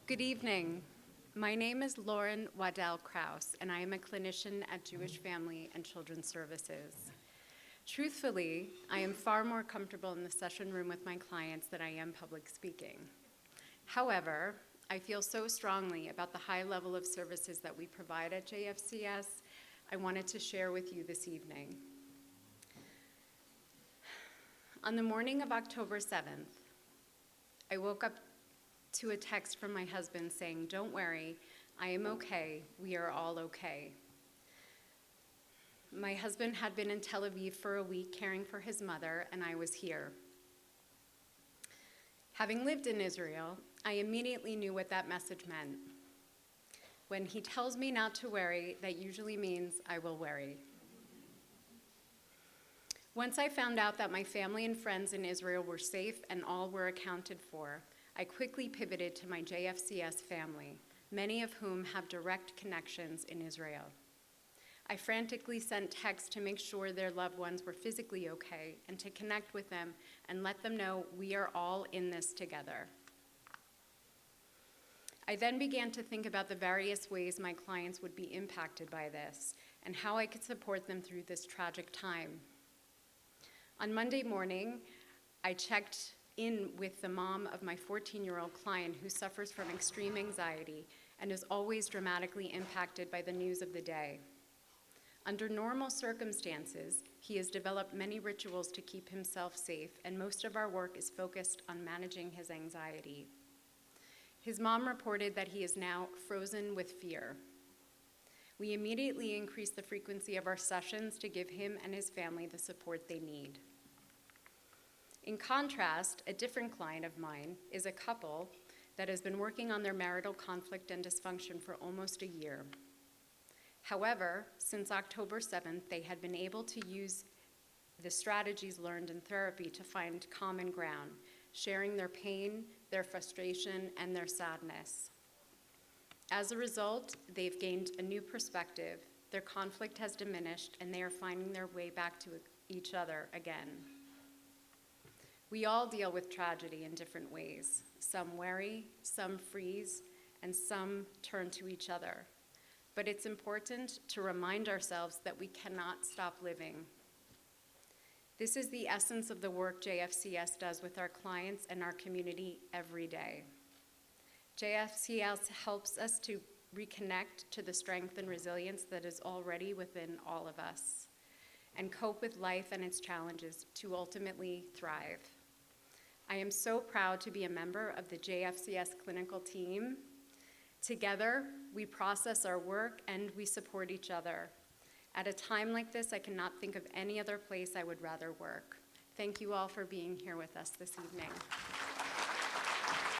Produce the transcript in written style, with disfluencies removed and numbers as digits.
Good evening. My name is Lauren Waddell Krauss, and I am a clinician at Jewish Family and Children's Services. Truthfully, I am far more comfortable in the session room with my clients than I am public speaking. However, I feel so strongly about the high level of services that we provide at JFCS, I wanted to share with you this evening. On the morning of October 7th, I woke up to a text from my husband saying, "Don't worry, I am okay, we are all okay." My husband had been in Tel Aviv for a week caring for his mother, and I was here. Having lived in Israel, I immediately knew what that message meant. When he tells me not to worry, that usually means I will worry. Once I found out that my family and friends in Israel were safe and all were accounted for, I quickly pivoted to my JFCS family, many of whom have direct connections in Israel. I frantically sent texts to make sure their loved ones were physically okay and to connect with them and let them know we are all in this together. I then began to think about the various ways my clients would be impacted by this and how I could support them through this tragic time. On Monday morning, I checked in with the mom of my 14-year-old client who suffers from extreme anxiety and is always dramatically impacted by the news of the day. Under normal circumstances, he has developed many rituals to keep himself safe, and most of our work is focused on managing his anxiety. His mom reported that he is now frozen with fear. We immediately increased the frequency of our sessions to give him and his family the support they need. In contrast, a different client of mine is a couple that has been working on their marital conflict and dysfunction for almost a year. However, since October 7th, they had been able to use the strategies learned in therapy to find common ground, sharing their pain, their frustration, and their sadness. As a result, they've gained a new perspective, their conflict has diminished, and they are finding their way back to each other again. We all deal with tragedy in different ways. Some worry, some freeze, and some turn to each other. But it's important to remind ourselves that we cannot stop living. This is the essence of the work JFCS does with our clients and our community every day. JFCS helps us to reconnect to the strength and resilience that is already within all of us and cope with life and its challenges to ultimately thrive. I am so proud to be a member of the JFCS clinical team. Together, we process our work and we support each other. At a time like this, I cannot think of any other place I would rather work. Thank you all for being here with us this evening.